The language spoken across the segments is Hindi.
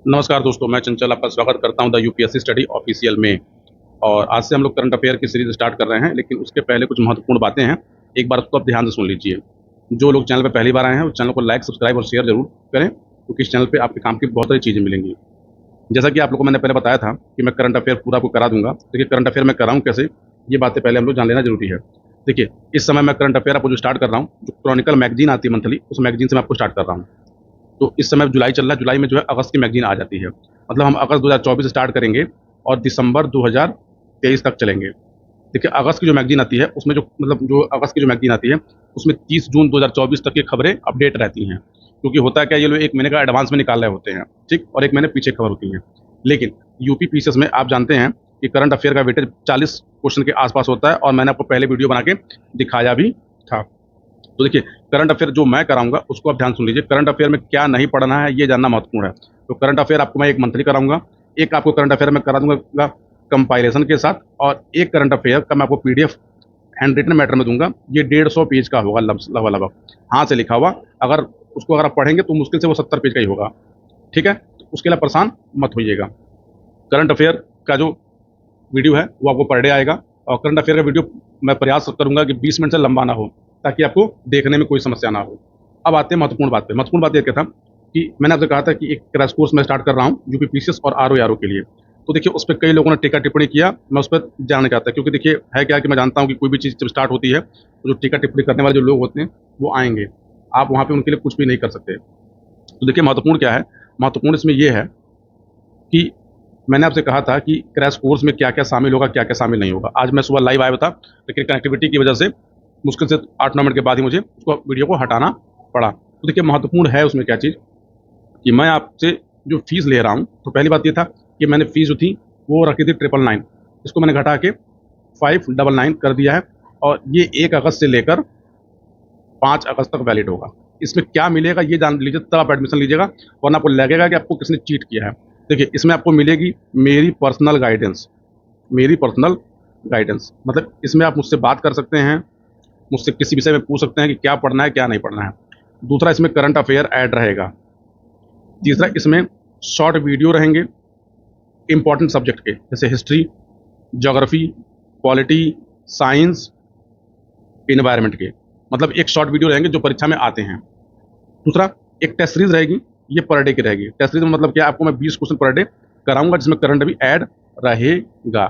नमस्कार दोस्तों, मैं चंचल आपका स्वागत करता हूं द यूपीएससी स्टडी ऑफिशियल में। और आज से हम लोग करंट अफेयर की सीरीज स्टार्ट कर रहे हैं, लेकिन उसके पहले कुछ महत्वपूर्ण बातें हैं। एक बार उसको आप ध्यान से सुन लीजिए। जो लोग चैनल पर पहली बार आए हैं, उस चैनल को लाइक, सब्सक्राइब और शेयर जरूर करें, क्योंकि इस चैनल पे आपके काम की बहुत सारी चीज़ें मिलेंगी। जैसा कि आप लोगों को मैंने पहले बताया था कि मैं करंट अफेयर पूरा आपको करा दूंगा। देखिए, करंट अफेयर मैं कराऊँ कैसे, ये बातें पहले हम लोग जान लेना जरूरी है। देखिए, इस समय मैं करंट अफेयर आपको जो स्टार्ट कर रहा हूँ, जो क्रॉनिकल मैगजीन आती है मंथली, उस मैगजीन से मैं आपको स्टार्ट कर रहा हूँ। तो इस समय जुलाई चल रहा है, जुलाई में जो है अगस्त की मैगजीन आ जाती है। मतलब हम अगस्त 2024 स्टार्ट करेंगे और दिसंबर 2023 तक चलेंगे। देखिए, अगस्त की जो मैगजीन आती है उसमें जो जो अगस्त की जो मैगजीन आती है उसमें 30 जून 2024 तक की खबरें अपडेट रहती हैं। क्योंकि होता है क्या, ये लोग एक महीने का एडवांस में निकाल रहे होते हैं, ठीक, और एक महीने पीछे खबर होती है। लेकिन यूपी पीसीएस में आप जानते हैं कि करंट अफेयर का वेटेज 40 क्वेश्चन के आसपास होता है, और मैंने आपको पहले वीडियो बना के दिखाया भी था। तो देखिए, करंट अफेयर जो मैं कराऊंगा उसको आप ध्यान सुन लीजिए। करंट अफेयर में क्या नहीं पढ़ना है ये जानना महत्वपूर्ण है। तो करंट अफेयर आपको मैं एक मंथली कराऊंगा, एक आपको करंट अफेयर में करा दूंगा कंपाइलेशन के साथ, और एक करंट अफेयर का मैं आपको पीडीएफ हैंड रिटन मैटर में दूंगा। ये 150 पेज का होगा, लगभग लगभग हाथ से लिखा हुआ। अगर आप पढ़ेंगे तो मुश्किल से वो 70 पेज का ही होगा। ठीक है, तो उसके लिए परेशान मत होइएगा। करंट अफेयर का जो वीडियो है वो आपको पर डे आएगा, और करंट अफेयर का वीडियो मैं प्रयास करूंगा कि 20 मिनट से लंबा ना हो, ताकि आपको देखने में कोई समस्या ना हो। अब आते हैं महत्वपूर्ण बात पे। महत्वपूर्ण बात यह क्या था कि मैंने आपसे कहा था कि एक क्रैश कोर्स मैं स्टार्ट कर रहा हूँ यूपी पीसीएस और आरओ के लिए। तो देखिए, उस पर कई लोगों ने टीका टिप्पणी किया, मैं उस पर जानना चाहता, क्योंकि देखिए है क्या कि मैं जानता हूँ कि कोई भी चीज़ जब स्टार्ट होती है तो जो टीका टिप्पणी करने वाले जो लोग होते हैं वो आएंगे। आप वहाँ पे उनके लिए कुछ भी नहीं कर सकते। तो देखिए, महत्वपूर्ण क्या है, महत्वपूर्ण इसमें यह है कि मैंने आपसे कहा था कि क्रैश कोर्स में क्या क्या शामिल होगा, क्या क्या शामिल नहीं होगा। आज मैं सुबह लाइव आया था, लेकिन कनेक्टिविटी की वजह से मुश्किल से 8-9 मिनट के बाद ही मुझे उसको वीडियो को हटाना पड़ा। तो देखिए, महत्वपूर्ण है उसमें क्या चीज़ कि मैं आपसे जो फीस ले रहा हूँ, तो पहली बात ये था कि मैंने फीस जो थी वो रखी थी 999। इसको मैंने घटा के 599 कर दिया है, और ये 1 अगस्त से लेकर 5 अगस्त तक वैलिड होगा। इसमें क्या मिलेगा ये जान लीजिए, तब आप एडमिशन लीजिएगा, वरना आपको लगेगा कि आपको किसने चीट किया है। देखिए, इसमें आपको मिलेगी मेरी पर्सनल गाइडेंस। मेरी पर्सनल गाइडेंस मतलब इसमें आप मुझसे बात कर सकते हैं, मुझसे किसी विषय में पूछ सकते हैं कि क्या पढ़ना है क्या नहीं पढ़ना है। दूसरा, इसमें करंट अफेयर ऐड रहेगा। तीसरा, इसमें शॉर्ट वीडियो रहेंगे इंपॉर्टेंट सब्जेक्ट के, जैसे history, geography, polity, science, environment के। मतलब एक शॉर्ट वीडियो रहेंगे जो परीक्षा में आते हैं। दूसरा, एक टेस्ट सीरीज रहेगी, ये पर डे की रहेगी। टेस्ट सीरीज में मतलब क्या, आपको मैं 20 क्वेश्चन पर डे कराऊंगा, जिसमें करंट भी ऐड रहेगा।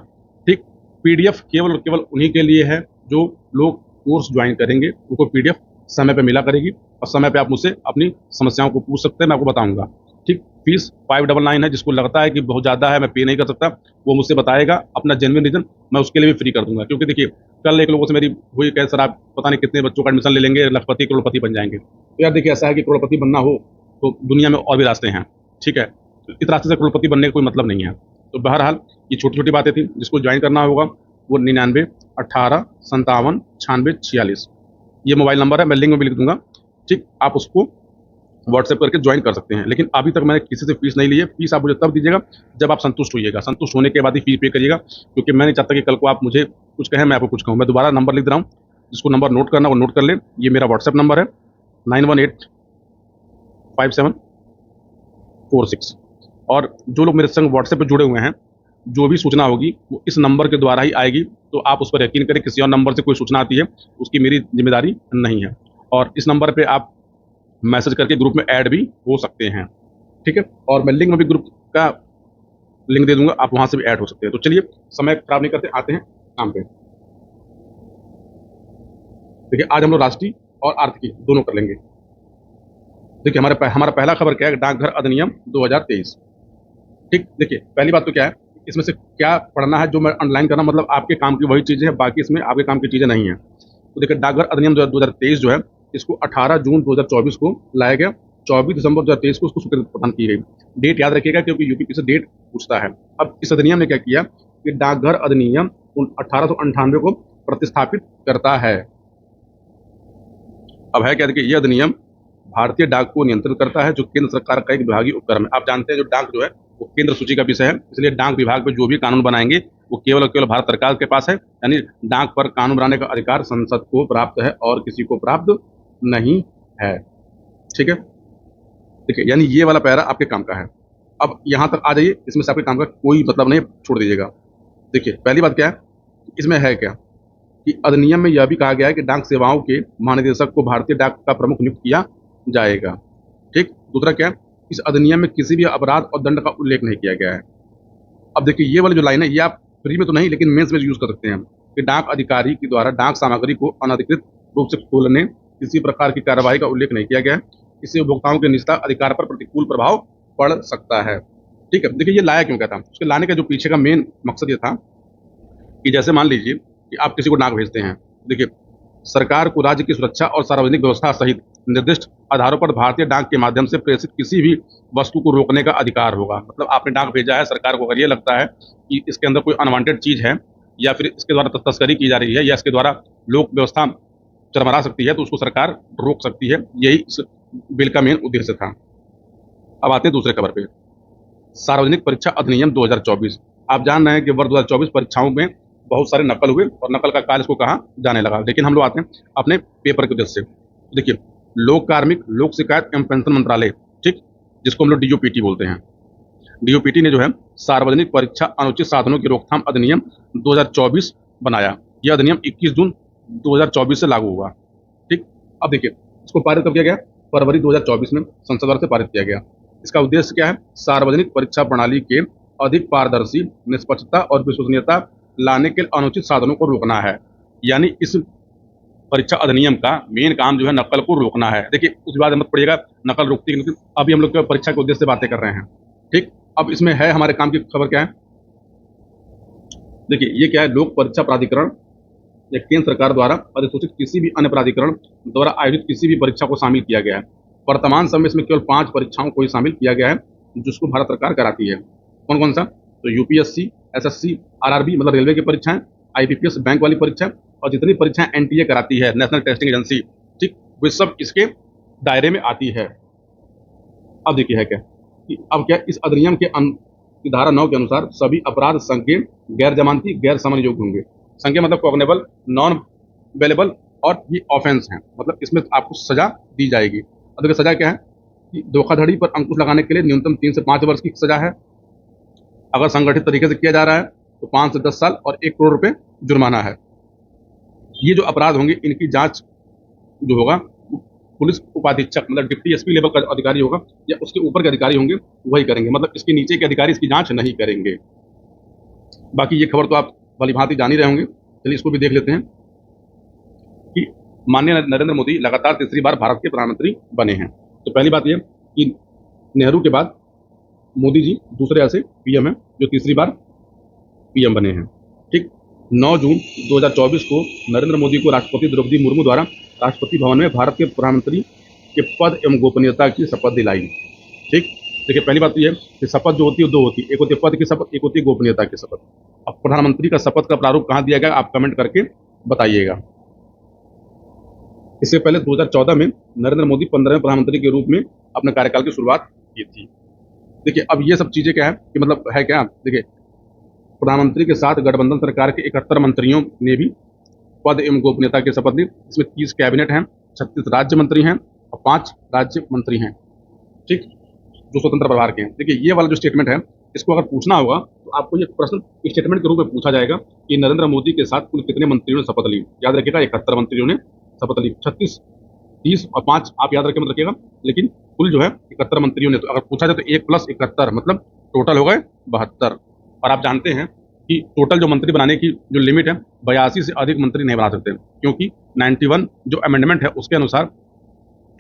ठीक, पीडीएफ केवल और केवल उन्हीं के लिए है जो लोग कोर्स ज्वाइन करेंगे। उनको पीडीएफ समय पे मिला करेगी, और समय पे आप मुझसे अपनी समस्याओं को पूछ सकते हैं, मैं आपको बताऊंगा। ठीक, फीस 599 है। जिसको लगता है कि बहुत ज़्यादा है, मैं पे नहीं कर सकता, वो मुझसे बताएगा अपना जेन्युइन रीजन, मैं उसके लिए भी फ्री कर दूंगा। क्योंकि देखिए, कल एक लोगों से मेरी हुई कह, सर आप पता नहीं कितने बच्चों का एडमिशन ले लेंगे, लखपति करोड़पति बन जाएंगे। तो यार देखिए, ऐसा है कि करोड़पति बनना हो तो दुनिया में और भी रास्ते हैं। ठीक है, तो इस रास्ते से करोड़पति बनने का कोई मतलब नहीं है। तो बहरहाल, ये छोटी छोटी बातें थी। जिसको ज्वाइन करना होगा वो 99 18 57 96 46, ये मोबाइल नंबर है, मैं लिंक में भी लिख दूंगा। ठीक, आप उसको व्हाट्सएप करके ज्वाइन कर सकते हैं। लेकिन अभी तक मैंने किसी से फीस नहीं ली है। फीस आप मुझे तब दीजिएगा जब आप संतुष्ट होइएगा, संतुष्ट होने के बाद ही फीस पे करिएगा। क्योंकि मैं नहीं चाहता कि कल को आप मुझे कुछ कहें, मैं आपको कुछ कहूँ। मैं दोबारा नंबर लिख दे रहा हूँ, जिसको नंबर नोट करना वो नोट कर ले। ये मेरा व्हाट्सएप नंबर है, 91857446। और जो लोग मेरे संग व्हाट्सएप पे जुड़े हुए हैं, जो भी सूचना होगी वो इस नंबर के द्वारा ही आएगी। तो आप उस पर यकीन करें, किसी और नंबर से कोई सूचना आती है उसकी मेरी जिम्मेदारी नहीं है। और इस नंबर पे आप मैसेज करके ग्रुप में ऐड भी हो सकते हैं। ठीक है, और मैं लिंक में भी ग्रुप का लिंक दे दूंगा, आप वहां से भी ऐड हो सकते हैं। तो चलिए, समय खराब नहीं करते, आते हैं काम पे। देखिए, आज हम लोग राष्ट्रीय और आर्थिक दोनों कर लेंगे। देखिए, हमारा पहला खबर क्या है, डाकघर अधिनियम 2023। ठीक, देखिए पहली बात तो क्या है, इसमें से क्या पढ़ना है, जो मैं अंडरलाइन करना, मतलब आपके काम की वही चीज़ें हैं, बाकी इसमें आपके काम की चीज़ें नहीं हैं। तो देखिए, डाकघर अधिनियम 2023 जो है, इसको 18 जून 2024 को लाया गया। 24 दिसंबर 2023 को उसको स्वीकृति प्रदान की गई। डेट याद रखिएगा, क्योंकि यूपी से डेट पूछता है। अब इस अधिनियम ने क्या किया कि डाकघर अधिनियम 1898 को प्रतिस्थापित करता है। अब है क्या, देखिए, यह अधिनियम भारतीय डाक को नियंत्रित करता है, जो केंद्र सरकार का एक विभागीय उपक्रम है। आप जानते हैं, जो डाक जो है वो केंद्र सूची का विषय है, इसलिए डाक विभाग पे जो भी कानून बनाएंगे वो केवल और केवल भारत सरकार के पास है। यानी डाक पर कानून बनाने का अधिकार संसद को प्राप्त है और किसी को प्राप्त नहीं है। ठीक है, देखिए, यानी ये वाला पैरा आपके काम का है। अब यहाँ तक आ जाइए, इसमें से आपके काम का कोई मतलब नहीं, छोड़ दीजिएगा। देखिए पहली बात क्या है, इसमें है क्या कि अधिनियम में यह भी कहा गया है कि डाक सेवाओं के महानिदेशक को भारतीय डाक का प्रमुख नियुक्त किया जाएगा। ठीक। दूसरा क्या है, इस अधिनियम में किसी भी अपराध और दंड का उल्लेख नहीं किया गया है। अब देखिए ये वाली जो लाइन है, ये आप फ्री में तो नहीं लेकिन मेंस में यूज कर सकते हैं कि डाक अधिकारी के द्वारा डाक सामग्री को अनधिकृत रूप से खोलने किसी प्रकार की कार्रवाई का उल्लेख नहीं किया गया है। इससे उपभोक्ताओं के निजता अधिकार पर प्रतिकूल प्रभाव पड़ सकता है। ठीक है। देखिए ये लाया क्यों क्या था, उसके लाने का जो पीछे का मेन मकसद ये था कि जैसे मान लीजिए कि आप किसी को डाक भेजते हैं। देखिए सरकार को राज्य की सुरक्षा और सार्वजनिक व्यवस्था सहित निर्दिष्ट आधारों पर भारतीय डाक के माध्यम से प्रेषित किसी भी वस्तु को रोकने का अधिकार होगा। मतलब आपने डाक भेजा है, सरकार को अगर ये लगता है कि इसके अंदर कोई अनवांटेड चीज है या फिर इसके द्वारा तस्करी की जा रही है या इसके द्वारा लोक व्यवस्था चरमरा सकती है, तो उसको सरकार रोक सकती है। यही इस बिल का मेन उद्देश्य था। अब आते हैं दूसरे खबर पे, सार्वजनिक परीक्षा अधिनियम 2024। आप जान रहे हैं कि वर्ष 2024 परीक्षाओं में बहुत सारे नकल हुए और नकल का काल इसको कहा जाने लगा। लेकिन हम लोग आते हैं अपने पेपर के उद्देश्य से। देखिए लोक कार्मिक लोक शिकायत एवं पेंशन मंत्रालय, ठीक, जिसको हम लोग डीओपीटी बोलते हैं, डीओपीटी ने जो है सार्वजनिक परीक्षा अनुचित साधनों की रोकथाम अधिनियम 2024 बनाया। यह अधिनियम 21 जून 2024 से लागू हुआ। ठीक। अब देखिए इसको पारित कब किया गया, फरवरी 2024 में संसद द्वारा से पारित किया गया। इसका उद्देश्य क्या है, सार्वजनिक परीक्षा प्रणाली के अधिक पारदर्शी, निष्पक्षता और विश्वसनीयता लाने के अनुचित साधनों को रोकना है। यानी इस परीक्षा अधिनियम का मेन काम जो है नकल को रोकना है। देखिए उस बाद मत पड़िएगा नकल रोकती है, लेकिन अभी हम लोग केवल परीक्षा के उद्देश्य से बातें कर रहे हैं। ठीक। अब इसमें है हमारे काम की खबर क्या है, देखिए ये क्या है, लोक परीक्षा प्राधिकरण या केंद्र सरकार द्वारा अधिसूचित किसी भी अन्य प्राधिकरण द्वारा आयोजित किसी भी परीक्षा को शामिल किया गया है। वर्तमान समय में इसमें केवल 5 परीक्षाओं को ही शामिल किया गया है जिसको भारत सरकार कराती है। कौन कौन सा, तो यूपीएससी, एसएससी, आरआरबी मतलब रेलवे की परीक्षाएं, आईबीपीएस बैंक वाली परीक्षा, और जितनी परीक्षाएं एनटीए कराती है, नेशनल टेस्टिंग एजेंसी, ठीक, वे सब इसके दायरे में आती है। अब देखिए है क्या कि अब क्या इस अधिनियम की धारा 9 के अनुसार सभी अपराध संज्ञेय, गैर जमानती, गैर समन योग्य होंगे। संज्ञेय मतलब कॉग्नेबल, नॉन बेलेबल, और ये ऑफेंस हैं, मतलब इसमें आपको सजा दी जाएगी। अब देखिए सजा क्या है कि धोखाधड़ी पर अंकुश लगाने के लिए न्यूनतम 3 से 5 वर्ष की सजा है। अगर संगठित तरीके से किया जा रहा है तो 5 से 10 साल और 1 करोड़ रुपए जुर्माना है। ये जो अपराध होंगे इनकी जांच जो होगा पुलिस उपाधीक्षक मतलब डिप्टी एसपी लेवल का अधिकारी होगा या उसके ऊपर के अधिकारी होंगे वही करेंगे, मतलब इसके नीचे के अधिकारी इसकी जांच नहीं करेंगे। बाकी ये खबर तो आप भली भांति जान ही रहे होंगे, चलिए इसको भी देख लेते हैं कि माननीय नरेंद्र मोदी लगातार तीसरी बार भारत के प्रधानमंत्री बने हैं। तो पहली बात यह कि नेहरू के बाद मोदी जी दूसरे ऐसे पीएम हैं जो तीसरी बार पीएम बने हैं। ठीक। 9 जून 2024 को नरेंद्र मोदी को राष्ट्रपति द्रौपदी मुर्मू द्वारा राष्ट्रपति भवन में भारत के प्रधानमंत्री के पद एवं गोपनीयता की शपथ दिलाई। ठीक। देखिए पहली बात तो यह कि शपथ जो होती है 2 होती है, एक होती है पद की शपथ, एक होती है गोपनीयता की शपथ। अब प्रधानमंत्री का शपथ का प्रारूप कहाँ दिया गया आप कमेंट करके बताइएगा। इससे पहले 2014 में नरेंद्र मोदी 15वें प्रधानमंत्री के रूप में अपने कार्यकाल की शुरुआत की थी। देखिए अब ये सब चीजें क्या है कि मतलब है क्या, देखिए प्रधानमंत्री के साथ गठबंधन सरकार के 71 मंत्रियों ने भी पद एवं गोपनीयता की शपथ ली। इसमें 30 कैबिनेट हैं, 36 राज्य मंत्री हैं और 5 राज्य मंत्री हैं, ठीक, जो स्वतंत्र प्रभार के हैं। देखिए ये वाला जो स्टेटमेंट है इसको अगर पूछना होगा तो आपको ये प्रश्न स्टेटमेंट के रूप में पूछा जाएगा कि नरेंद्र मोदी के साथ कुल कितने मंत्रियों ने शपथ ली। याद रखिएगा 71 मंत्रियों ने शपथ ली, 36, 30 और 5 आप याद रखे मत रखिएगा, लेकिन कुल जो है 71 मंत्रियों ने। तो अगर पूछा जाए तो 1 + 71 मतलब टोटल हो गए 72। और आप जानते हैं कि टोटल जो मंत्री बनाने की जो लिमिट है 82 से अधिक मंत्री नहीं बना सकते, क्योंकि 91 जो अमेंडमेंट है उसके अनुसार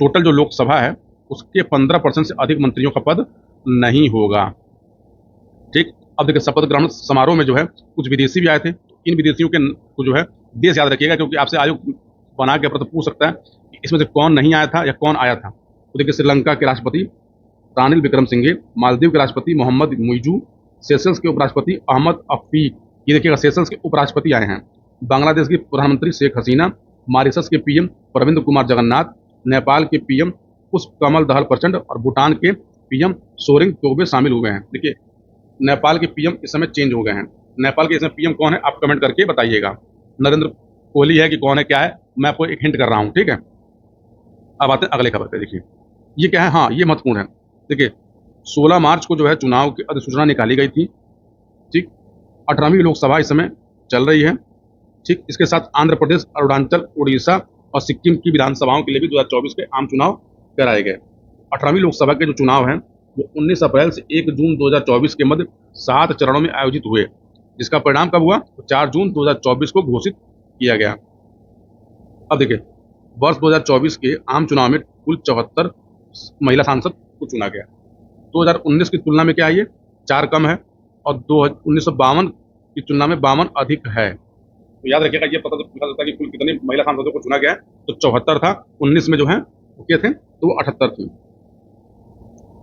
टोटल जो लोकसभा है उसके 15% से अधिक मंत्रियों का पद नहीं होगा। ठीक। अब देखिए शपथ ग्रहण समारोह में जो है कुछ विदेशी भी आए थे। इन विदेशियों के को जो है देश याद रखिएगा, क्योंकि आपसे आयोग बना के प्रश्न पूछ सकता है कि इसमें से कौन नहीं आया था या कौन आया था। तो देखिए श्रीलंका के राष्ट्रपति रानिल विक्रमसिंघे, मालदीव के राष्ट्रपति मोहम्मद मुइजू, सेशल्स के उपराष्ट्रपति अहमद अफीक, ये देखिएगा सेशल्स के उपराष्ट्रपति आए हैं। बांग्लादेश की प्रधानमंत्री शेख हसीना, मॉरिशस के पीएम प्रविंद कुमार जगन्नाथ, नेपाल के पीएम पुष्पकमल दहल प्रचंड और भूटान के पीएम सोरेंग तोबे शामिल हुए हैं। देखिए नेपाल के पीएम इस समय चेंज हो गए हैं। नेपाल के इस समय पीएम कौन है आप कमेंट करके बताइएगा। नरेंद्र कोहली है कि कौन है क्या है, मैं आपको एक हिंट कर रहा हूँ, ठीक है। अब आते हैं अगले खबर पे। देखिए ये क्या है, हाँ ये महत्वपूर्ण है। देखिए 16 मार्च को जो है चुनाव की अधिसूचना निकाली गई थी। ठीक, 18वीं लोकसभा इस समय चल रही है। ठीक, इसके साथ आंध्र प्रदेश, अरुणाचल, उड़ीसा और सिक्किम की विधानसभाओं के लिए भी 2024 के आम चुनाव कराए गए। 18वीं लोकसभा के जो चुनाव हैं वो 19 अप्रैल से 1 जून 2024 के मध्य 7 चरणों में आयोजित हुए, जिसका परिणाम कब हुआ? तो 4 जून 2024 को घोषित किया गया। अब देखिए, वर्ष 2024 के आम चुनाव में कुल 74 महिला सांसद को चुना गया। 2019 की तुलना में क्या है, ये 4 कम है, और 1952 की तुलना में 52 अधिक है। तो याद रखिएगा, ये पता चलता है कि कुल कितने महिला सांसदों को चुना गया है। तो 74 था, 19 में जो है वो क्या थे, तो वो 78 थी।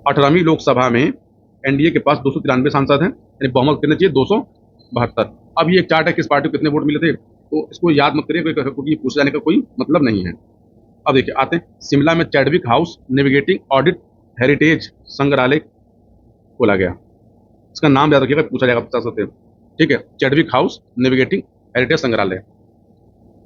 18वीं लोकसभा में एनडीए के पास 293 सांसद हैं, यानी बहुमत कितने चाहिए, 272। अब ये एक चार्ट है किस पार्टी को कितने वोट मिले थे, तो इसको याद मत करिए क्योंकि पूछे जाने का कोई मतलब नहीं है। अब देखिए, आते हैं शिमला में Chadwick house navigating audit heritage संग्रहालय खोला गया। इसका नाम याद रखिएगा, पूछा जाएगा 50 से। ठीक है, चैडविक हाउस नेविगेटिंग हेरिटेज संग्रहालय।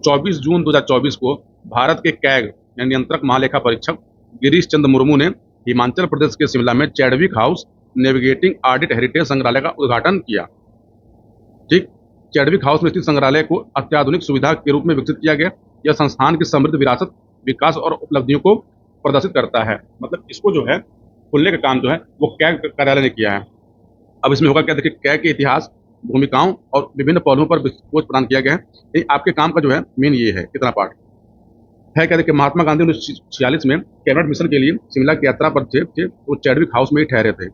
24 जून 2024 को भारत के कैग यानी नियंत्रक महालेखा परीक्षक गिरीश चंद्र मुर्मू ने हिमाचल प्रदेश के शिमला में Chadwick house navigating audit heritage संग्रहालय का उद्घाटन किया। ठीक, चैडविक हाउस में स्थित संग्रहालय को अत्याधुनिक सुविधा के रूप में विकसित किया गया। यह संस्थान की समृद्ध विरासत, विकास और उपलब्धियों को प्रदर्शित करता है। मतलब इसको जो है खोलने का काम जो है वो कैग कार्यालय ने किया है। अब इसमें होगा क्या, देखिए, कैग के इतिहास, भूमिकाओं और विभिन्न पहलुओं पर खोज प्रदान किया गया है। ये आपके काम का जो है मेन ये है, कितना पार्ट है क्या। देखिए, महात्मा गांधी 1946 में कैबिनेट मिशन के लिए शिमला की यात्रा पर थे वो चैडविक हाउस में ही ठहरे थे।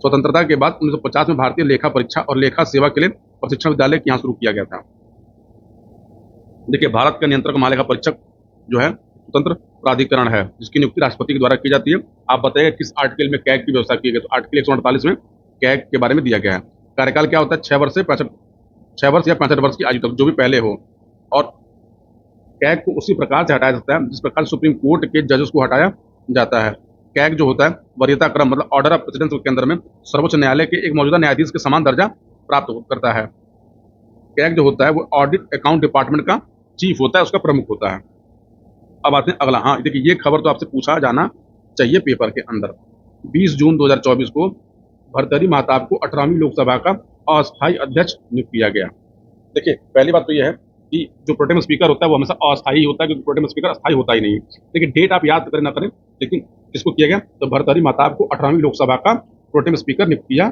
स्वतंत्रता के बाद 1950 में भारतीय लेखा परीक्षा और लेखा सेवा के लिए प्रशिक्षण विद्यालय यहाँ शुरू किया गया था। देखिए, भारत का नियंत्रक महालेखा परीक्षक जो है स्वतंत्र प्राधिकरण है, जिसकी नियुक्ति राष्ट्रपति के द्वारा की जाती है। आप बताइए किस आर्टिकल में कैग की व्यवस्था की गई, तो आर्टिकल 148 में कैग के बारे में दिया गया है। कार्यकाल क्या होता है, 6 वर्ष या 65 वर्ष की आयु तक, जो भी पहले हो। और कैग को उसी प्रकार से हटाया जाता है जिस प्रकार सुप्रीम कोर्ट के जजेस को हटाया जाता है। कैग जो होता है वरीयता क्रम, मतलब ऑर्डर ऑफ प्रेसिडेंस के अंदर में सर्वोच्च न्यायालय के एक मौजूदा न्यायाधीश के समान दर्जा प्राप्त करता है। कैग जो होता है वो ऑडिट अकाउंट डिपार्टमेंट का चीफ होता है, उसका प्रमुख होता है। अब आते हैं अगला। हाँ, देखिए, ये खबर तो आपसे पूछा जाना चाहिए पेपर के अंदर। 20 जून 2024 को भर्तृहरि महताब को 18वीं लोकसभा का अस्थायी अध्यक्ष नियुक्त किया गया। देखिए, पहली बात तो यह है कि जो प्रोटेम स्पीकर होता है वो हमेशा अस्थायी होता है, क्योंकि प्रोटेम स्पीकर अस्थायी होता ही नहीं है। लेकिन डेट आप याद करें ना करें, लेकिन किसको किया गया, तो भर्तृहरि महताब को 18वीं लोकसभा का प्रोटेम स्पीकर नियुक्त किया।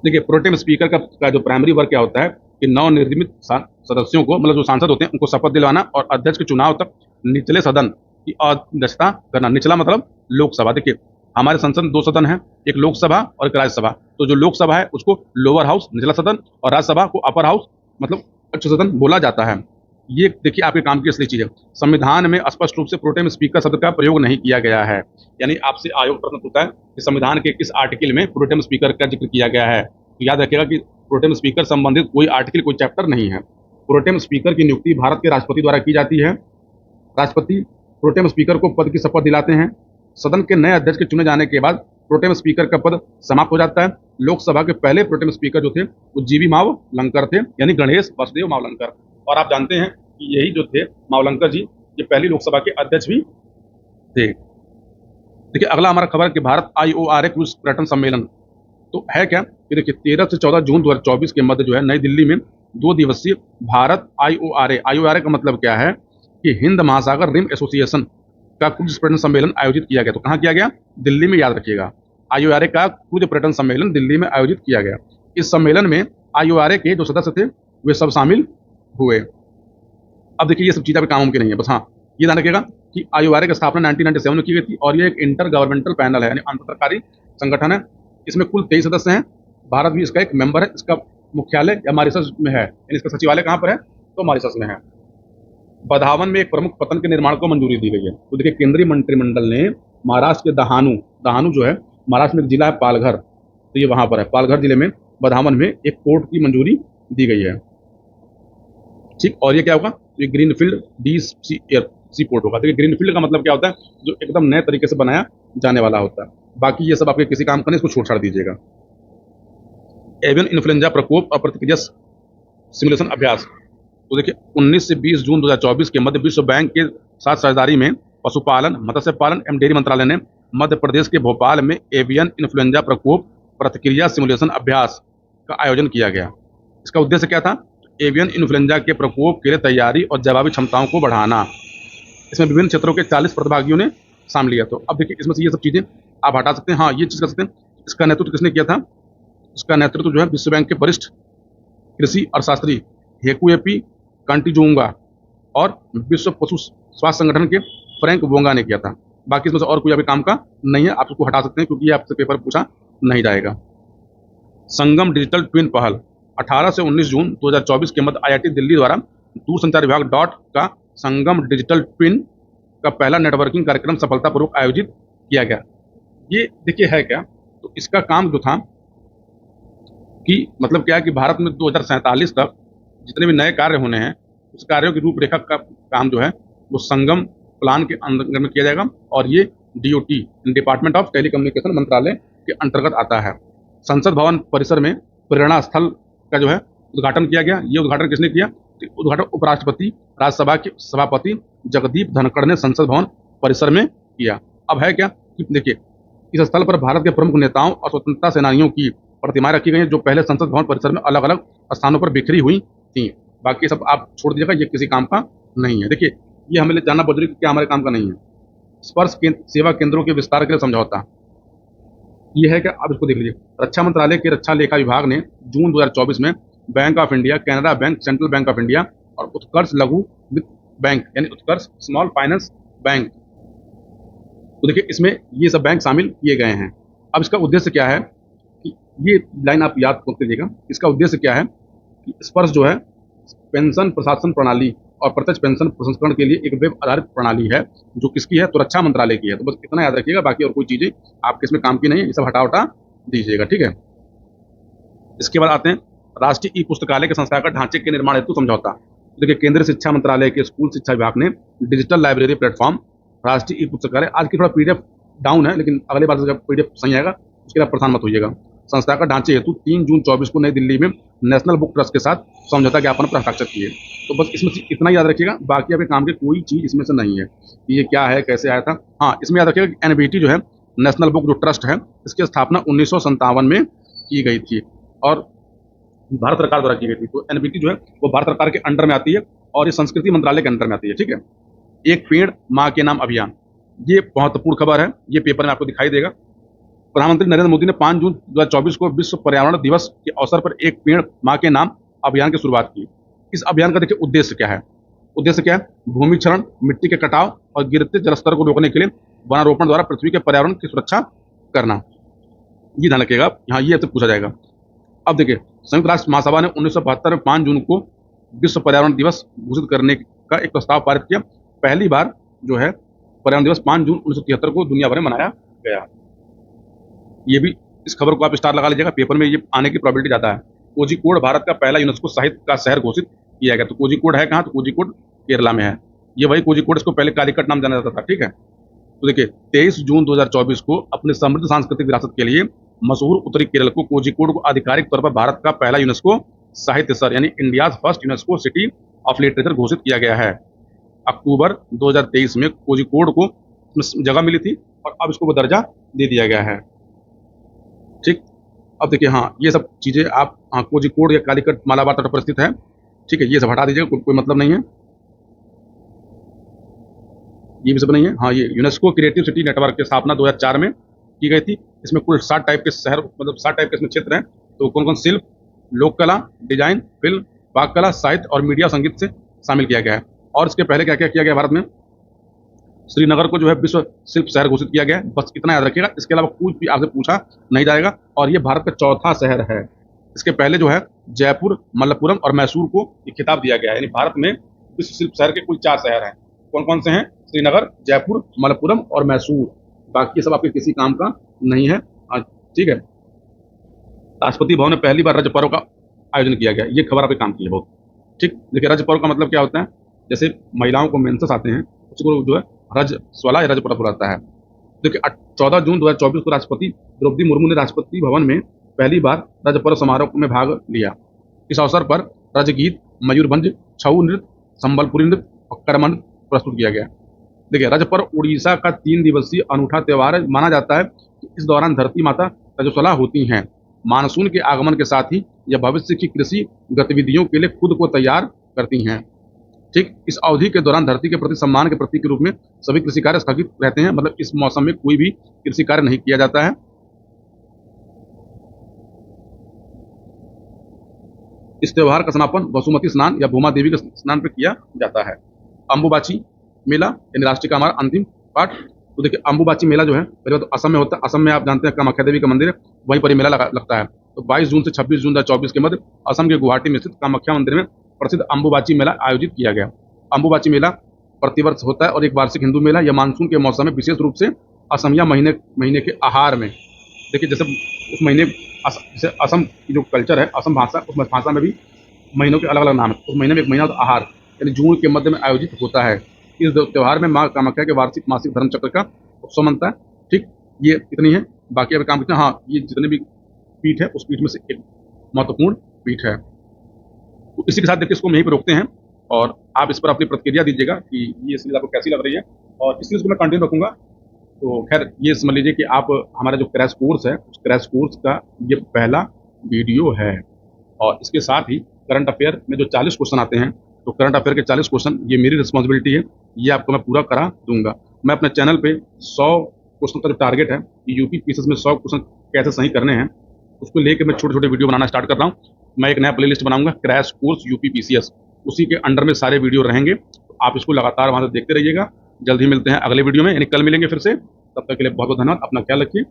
देखिए, प्रोटेम स्पीकर का जो प्राइमरी वर्क क्या होता है कि नवनिर्मित सदस्यों को, मतलब जो सांसद होते हैं, उनको शपथ दिलवाना और अध्यक्ष के चुनाव तक निचले सदन की अध्यक्षता करना। निचला मतलब लोकसभा। देखिए, हमारे संसद में 2 सदन हैं, एक लोकसभा और एक राज्यसभा। तो जो लोकसभा है उसको लोअर हाउस, निचला सदन, और राज्यसभा को अपर हाउस, मतलब उच्च सदन बोला जाता है। ये देखिए आपके काम की असली चीज है। संविधान में स्पष्ट रूप से प्रोटेम स्पीकर शब्द का प्रयोग नहीं किया गया है। यानी आपसे आयोग प्रश्न पूछता है कि संविधान के किस आर्टिकल में प्रोटेम स्पीकर का जिक्र किया गया है, तो याद रखिएगा कि प्रोटेम स्पीकर संबंधित कोई आर्टिकल, कोई चैप्टर नहीं है। प्रोटेम स्पीकर की नियुक्ति भारत के राष्ट्रपति द्वारा की जाती है। राष्ट्रपति प्रोटेम स्पीकर को पद की शपथ दिलाते हैं। सदन के नए अध्यक्ष के चुने जाने के बाद प्रोटेम स्पीकर का पद समाप्त हो जाता है। लोकसभा के पहले प्रोटेम स्पीकर जो थे वो जीवी मावलंकर थे, यानी गणेश वासुदेव मावलंकर। और आप जानते हैं कि यही जो थे मावलंकर जी, ये पहली लोकसभा के अध्यक्ष भी थे। देखिए, अगला हमारा खबर है कि भारत IORA क्रूज पर्यटन सम्मेलन तो है क्या, कि देखिए 13 से 14 जून 2024 के मध्य जो है नई दिल्ली में 2 दिवसीय भारत IORA का मतलब क्या है कि हिंद महासागर रिम एसोसिएशन का क्रूज पर्यटन सम्मेलन आयोजित किया गया। तो कहाँ किया गया, दिल्ली में। याद रखिएगा, IORA का क्रूज पर्यटन सम्मेलन दिल्ली में आयोजित किया गया। इस सम्मेलन में IORA के जो सदस्य थे वे सब शामिल हुए। अब देखिए, ये सब चीज़ें काम मुमकिन नहीं है। बस हाँ, ये ध्यान रखिएगा कि IORA की स्थापना 1997 में की गई थी, और ये एक इंटर गवर्नमेंटल पैनल है, यानी अंतर सरकारी संगठन है। इसमें कुल 23 सदस्य हैं। भारत भी इसका एक मेंबर है। इसका मुख्यालय या मॉरिशस में है, यानी इसका सचिवालय कहाँ पर है, तो मॉरिशस में है। बधावन में एक प्रमुख पतन के निर्माण को मंजूरी दी गई है। तो देखिए, केंद्रीय मंत्रिमंडल ने महाराष्ट्र के दहानू जो है, महाराष्ट्र में एक जिला है पालघर, तो ये वहां पर है। पालघर जिले में बधावन में एक पोर्ट की मंजूरी दी गई है। ठीक, और ये क्या होगा, ये ग्रीनफील्ड सी पोर्ट होगा। देखिए, ग्रीनफील्ड का मतलब क्या होता है, जो एकदम नए तरीके से बनाया जाने वाला होता है। बाकी ये सब आपके किसी काम का नहीं, इसको छोड़ छाड़ दीजिएगा। एवियन इन्फ्लुएंजा प्रकोप और प्रतिक्रिया सिमुलेशन अभ्यास। तो देखिए, 19 से 20 जून 2024 के मध्य विश्व बैंक के साथ साझेदारी में पशुपालन, मत्स्य पालन एवं डेयरी मंत्रालय ने मध्य प्रदेश के भोपाल में एवियन इन्फ्लुएंजा प्रकोप प्रतिक्रिया सिमुलेशन अभ्यास का आयोजन किया गया। इसका उद्देश्य क्या था? एवियन इन्फ्लुएंजा के प्रकोप के लिए तैयारी और जवाबी क्षमताओं को बढ़ाना। इसमें विभिन्न क्षेत्रों के 40 प्रतिभागियों ने शामिल लिया। तो अब देखिए, इसमें से ये सब चीज़ें आप हटा सकते हैं। हाँ, ये चीज़ कर सकते हैं। इसका नेतृत्व किसने किया था? इसका नेतृत्व जो है विश्व बैंक के वरिष्ठ कृषि अर्थशास्त्री हेकुएपी कांटीजुंगा और विश्व पशु स्वास्थ्य संगठन के फ्रैंक वोंगा ने किया था। बाकी इसमें से और कोई अभी काम का नहीं है, आप उसको हटा सकते हैं क्योंकि ये आपसे पेपर पूछा नहीं जाएगा। संगम डिजिटल ट्विन पहल 18 से 19 जून 2024 के मध्य IIT दिल्ली द्वारा दूरसंचार विभाग डॉट का संगम डिजिटल ट्विन का पहला नेटवर्किंग कार्यक्रम सफलतापूर्वक आयोजित किया गया। ये देखिए है क्या, तो इसका काम जो था कि मतलब क्या है कि भारत में 2047 तक जितने भी नए कार्य होने हैं उस कार्यों की रूपरेखा का काम जो है वो संगम प्लान के अंदर में किया जाएगा और ये DOT डिपार्टमेंट ऑफ टेलीकम्युनिकेशन मंत्रालय के अंतर्गत आता है। संसद भवन परिसर में प्रेरणा स्थल का जो है उद्घाटन किया गया। ये उद्घाटन किसने किया? तो उद्घाटन उपराष्ट्रपति राज्यसभा के सभापति जगदीप धनखड़ ने संसद भवन परिसर में किया। अब है क्या कि देखिए, इस स्थल पर भारत के प्रमुख नेताओं और स्वतंत्रता सेनानियों की प्रतिमाएं रखी गई हैं जो पहले संसद भवन परिसर में अलग अलग स्थानों पर बिखरी हुई थी। बाकी सब आप छोड़ दीजिएगा, ये किसी काम का नहीं है। देखिए, ये हमें जानना जरूरी कि क्या हमारे काम का नहीं है। स्पर्श सेवा केंद्रों के विस्तार के लिए समझौता, ये है क्या? आप इसको देख लीजिए। रक्षा मंत्रालय के रक्षा लेखा विभाग ने जून 2024 में bank of India, Canara bank, central bank of India और उत्कर्ष लघु वित्त बैंक यानी उत्कर्ष स्मॉल फाइनेंस बैंक, तो देखिए इसमें ये सब बैंक शामिल किए गए हैं। अब इसका उद्देश्य क्या है कि ये लाइन आप याद कर लीजिएगा। इसका उद्देश्य क्या है कि स्पर्श जो है पेंशन प्रशासन प्रणाली और प्रत्यक्ष पेंशन प्रसंस्करण के लिए एक वेब आधारित प्रणाली है जो किसकी है? तो रक्षा मंत्रालय की है। तो बस इतना याद रखिएगा, बाकी और कोई चीज़ें आपके इसमें काम की नहीं है, ये सब हटा दीजिएगा, ठीक है। इसके बाद आते हैं राष्ट्रीय ई पुस्तकालय के संस्थागत ढांचे के निर्माण हेतु समझौता। देखिए, केंद्रीय शिक्षा मंत्रालय के स्कूल शिक्षा विभाग ने डिजिटल लाइब्रेरी प्लेटफॉर्म राष्ट्रीय ई पुस्तकालय, आज की थोड़ा PDF डाउन है लेकिन अगले बार जब PDF सही आएगा उसके लिए परेशान मत होइएगा, संस्थागत ढांचे हेतु 3 जून 24 को नई दिल्ली में नेशनल बुक ट्रस्ट के साथ समझौता ज्ञापन पर हस्ताक्षर किए। तो बस इसमें से इतना याद रखिएगा, बाकी आपके काम की कोई चीज़ इसमें से नहीं है कि ये क्या है, कैसे आया था। हाँ, इसमें याद रखिएगा कि NBT जो है नेशनल बुक जो ट्रस्ट है इसकी स्थापना 1957 में की गई थी और भारत सरकार द्वारा की गई थी। तो NBT जो है वो भारत सरकार के अंडर में आती है और ये संस्कृति मंत्रालय के अंडर में आती है, ठीक है। एक पेड़ माँ के नाम अभियान, ये महत्वपूर्ण खबर है, ये पेपर में आपको दिखाई देगा। प्रधानमंत्री नरेंद्र मोदी ने 5 जून 2024 को विश्व पर्यावरण दिवस के अवसर पर एक पेड़ माँ के नाम अभियान की शुरुआत की। इस अभियान का देखिए उद्देश्य क्या है? उद्देश्य क्या है? भूमि क्षरण, मिट्टी के कटाव और गिरते जलस्तर को रोकने के लिए वनारोपण द्वारा पृथ्वी के पर्यावरण की सुरक्षा करना। ये ध्यान रखिएगा, यहाँ ये पूछा जाएगा। अब देखिए, संयुक्त राष्ट्र महासभा ने 1972 में 5 जून को विश्व पर्यावरण दिवस घोषित करने का एक प्रस्ताव पारित किया। पहली बार जो है पर्यावरण दिवस 5 जून 1973 को दुनिया भर में मनाया गया। ये भी, इस खबर को आप स्टार लगा लीजिएगा, पेपर में ये आने की प्रोबेबिलिटी ज़्यादा है। कोझिकोड भारत का पहला यूनेस्को साहित्य का शहर घोषित किया गया। तो कोझिकोड है कहाँ? तो कोझिकोड केरला में है। ये वही कोझिकोड, इसको पहले कालीकट नाम जाना जाता था, ठीक है। तो देखिए, 23 जून 2024 को अपने समृद्ध सांस्कृतिक विरासत के लिए मशहूर उत्तरी केरल को कोझिकोड को आधिकारिक तौर पर भारत का पहला यूनेस्को साहित्य शहर यानी India's first UNESCO city of literature घोषित किया गया है। अक्टूबर 2023 में कोझिकोड को जगह मिली थी और अब इसको वो दर्जा दे दिया गया है, ठीक। अब देखिए, हाँ ये सब चीज़ें आप, हाँ कोझिकोड या कालीकट मालाबार तट पर स्थित है, ठीक है। ये सब हटा दीजिएगा, कोई मतलब नहीं है, ये भी सब नहीं है। हाँ, ये यूनेस्को क्रिएटिव सिटी नेटवर्क की स्थापना 2004 में की गई थी। इसमें कुल 60 टाइप के शहर, मतलब 60 टाइप के इसमें क्षेत्र हैं। तो कौन कौन? शिल्प, लोक कला, डिजाइन, फिल्म, पाक कला, साहित्य और मीडिया संगीत से शामिल किया गया है। और इसके पहले क्या क्या किया गया भारत में? श्रीनगर को जो है विश्व शिल्प शहर घोषित किया गया है। बस इतना याद रखिएगा, इसके अलावा कुछ भी आपसे पूछा नहीं जाएगा। और ये भारत का चौथा शहर है। इसके पहले जो है जयपुर, मलप्पुरम और मैसूर को ये खिताब दिया गया है। यानी भारत में विश्व शिल्प शहर के कुल 4 शहर हैं। कौन कौन से हैं? श्रीनगर, जयपुर, मलप्पुरम और मैसूर। बाकी सब आपके किसी काम का नहीं है, ठीक है। राष्ट्रपति भवन में पहली बार राज्य पर्व का आयोजन किया गया। ये खबर आपके काम की है बहुत, ठीक। देखिए, राज्य पर्व का मतलब क्या होता है? जैसे महिलाओं को मेंसेस आते हैं उसको जो है रजस्वला या रज पर्व बुलाता है। देखिए, 14 जून 2024 को राष्ट्रपति द्रौपदी मुर्मू ने राष्ट्रपति भवन में पहली बार राज्य पर्व समारोह में भाग लिया। इस अवसर पर राज्य गीत, मयूरभंज, छऊ नृत्य, संबलपुरी नृत्य और करम नृत्य प्रस्तुत किया गया। देखिए, रज पर्व उड़ीसा का 3 दिवसीय अनूठा त्योहार है। माना जाता है कि इस दौरान धरती माता रजस्वला होती हैं। मानसून के आगमन के साथ ही यह भविष्य की कृषि गतिविधियों के लिए खुद को तैयार करती हैं। ठीक, इस अवधि के दौरान धरती के प्रति सम्मान के प्रतीक के रूप में सभी कृषि कार्य स्थगित रहते हैं। मतलब इस मौसम में कोई भी कृषि कार्य नहीं किया जाता है। इस त्योहार का समापन वसुमती स्नान या भूमा देवी के स्नान पर किया जाता है। अम्बुबाची मेला यानी राष्ट्रीय का हमारा अंतिम पार्ट। तो देखिए, अम्बुबाची मेला जो है पहले तो असम में होता है। असम में आप जानते हैं कामाख्या देवी का मंदिर है, वहीं पर ये मेला लगता है। तो 22 जून से 26 जून 2024 के मध्य असम के गुवाहाटी में स्थित कामाख्या मंदिर में प्रसिद्ध अम्बुबाची मेला आयोजित किया गया। अम्बुबाची मेला प्रतिवर्ष होता है और एक वार्षिक हिंदू मेला। यह मानसून के मौसम में विशेष रूप से असमिया महीने महीने के आहार में, देखिए जैसे उस महीने जैसे असम की जो कल्चर है, असम भाषा, उस भाषा में भी महीनों के अलग अलग नाम है। उस महीने में एक महीना होता है आहार, यानी जून के मध्य में आयोजित होता है। इस त्योहार में माँ कामाख्या के वार्षिक मासिक धर्म चक्र का उत्सव मनता है। ठीक, ये इतनी है। बाकी अगर काम करते हैं, हाँ, ये जितने भी पीठ है उस पीठ में से एक महत्वपूर्ण पीठ है। तो इसी के साथ देखिए इसको हम यहीं पर रोकते हैं और आप इस पर अपनी प्रतिक्रिया दीजिएगा कि ये सीरीज आपको कैसी लग रही है, और इस सीरीज को मैं कंटिन्यू रखूंगा। तो खैर ये समझ लीजिए कि आप हमारा जो क्रैश कोर्स है, उस क्रैश कोर्स का ये पहला वीडियो है। और इसके साथ ही करंट अफेयर में जो 40 क्वेश्चन आते हैं, तो करंट अफेयर के 40 क्वेश्चन ये मेरी रिस्पॉन्सिबिलिटी है, ये आपको मैं पूरा करा दूंगा। मैं अपने चैनल पे 100 क्वेश्चन का जो टारगेट है कि यूपी पीसीएस में 100 क्वेश्चन कैसे सही करने हैं, उसको लेकर मैं छोटे छोटे वीडियो बनाना स्टार्ट कर रहा हूँ। मैं एक नया प्लेलिस्ट बनाऊंगा, क्रैश कोर्स यूपी पीसीएस, उसी के अंडर में सारे वीडियो रहेंगे। तो आप इसको लगातार वहाँ से देखते रहिएगा। जल्द ही मिलते हैं अगले वीडियो में, यानी कल मिलेंगे फिर से। तब तक के लिए बहुत बहुत धन्यवाद। अपना ख्याल रखिए।